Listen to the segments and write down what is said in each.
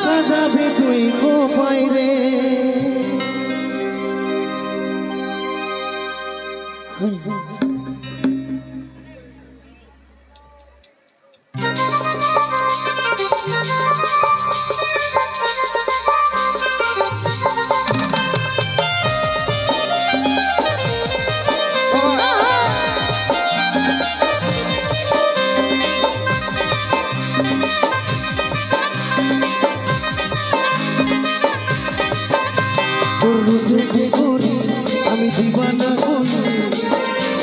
সাজাবি তুই কোপাই রে। আমি দিবানা কোন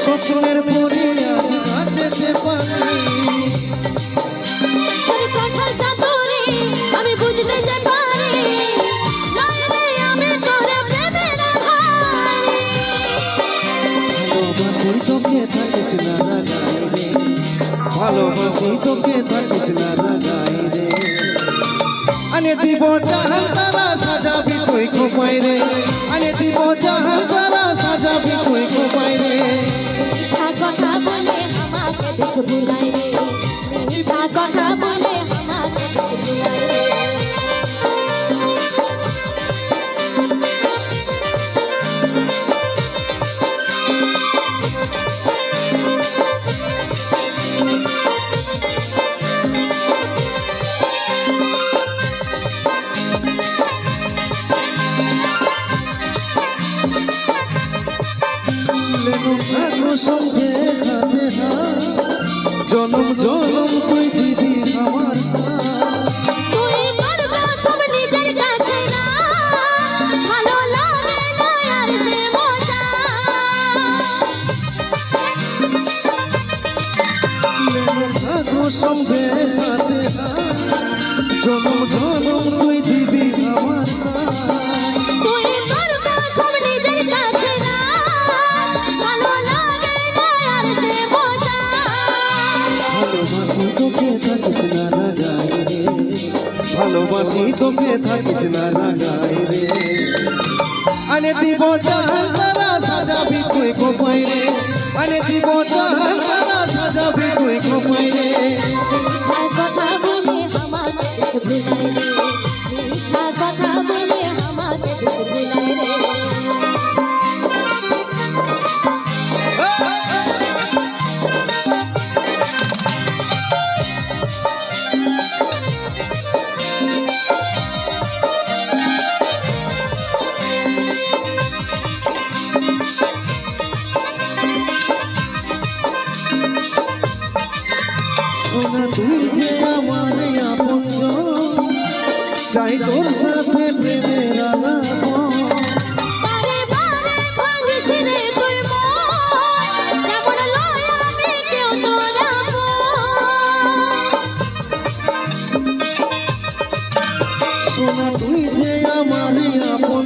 স্বপ্নের পরে আসতে পারি আমি বুঝতে যে পারি আমি তোরে প্রেমের ভালোবাসি তোকে থাকিস না রাগাই রে, ভালোবাসি তোকে থাকিস না রাগাই রে। আনে দিব জাহান তারা সাজাবি তুই কোপাই রে, আনে দিব জাহান তারা সাজাবি তুই কোপাই রে। কথা বলে আমাকে দুঃখ ভুলাই রে, মিঠা কথা বলে আমাকে দুঃখ ভুলাই রে। সঙ্গে খাতে জনম জনম তুই দিবি আমার তুই করবা সব নিজের কাছে না, ভালো লাগে না আর যে মজা। সঙ্গে খাতে জনম জনম তুই দিবি আমার তুই করবা সব নিজের কাছে না, ভালো লাগে না আর যে মজা। ভালোবাসি তোকে থাকিস না রাগাই রে, ভালোবাসি তোকে থাকিস না রাগাই রে। আনে দিব জাহান তারা সাজাবি তুই কোপাই রে, আনে দিব জাহান তারা সাজাবি তুই কোপাই রে। কথা বলে আমাকে দুঃখ ভুলাই রে, মিঠা কথা বলে আমাকে দুঃখ ভুলাই রে। সোনা তুই যে আমার আপন, চাই তোর সাথে প্রেমের আলাপ। বারে বারে ভাঙিস রে তুই মন, যেমন লয় আমি কেউ তোর সোনা তুই যে আমার আপন,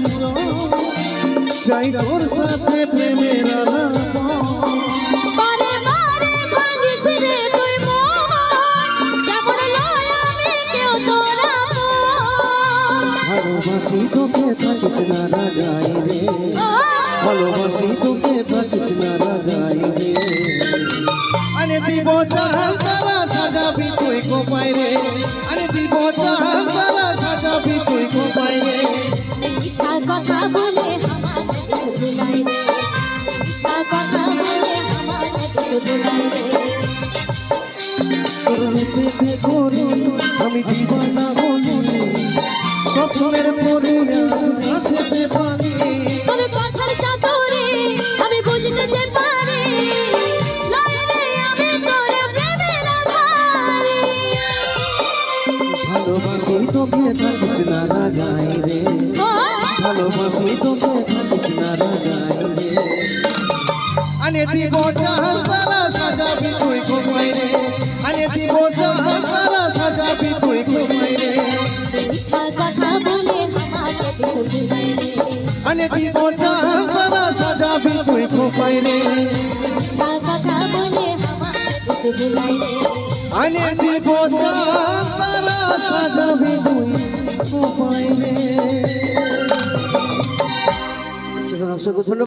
চাই তোর সাথে প্রেমের আলাপ। বারে বারে ভাঙিস রে তুই মন, যেমন লয় আমি কেউ তোর ভালোবাসি তোকে থাকিস না রাগাই রে, ভালোবাসি তোকে থাকিস না রাগাই রে। আনে দিব জাহান তারা সাজাবি তুই কোপাই রে, আনে দিব জাহান তারা সাজাবি তুই কোপাই রে। মিঠা কথা বলে আমাকে দুঃখ ভুলাই রে, মিঠা কথা বলে আমাকে দুঃখ ভুলাই রে। আমি দিবানা বলি স্বপ্নের পরে আসতে পারি। তোর কথার চাদরে আমি বুঝতে যে পারি, আমি তোরে প্রেমের আধারে। ভালোবাসি তোকে থাকিস না রাগাই রে, ভালোবাসি তোকে থাকিস না রাগাই রে। আনে দিব জাহান তারা সাজাবি তুই কোপাই রে, আনে দিব জাহান তারা সাজাবি তুই কোপাই রে। মিঠা কথা বলে আমাকে দুঃখ ভুলাই রে, আনে দিব জাহান তারা সাজাবি তুই কোপাই রে। মিঠা কথা বলে আমাকে দুঃখ ভুলাই রে। আনে দিব জাহান তারা সাজাবি তুই কোপাই রে।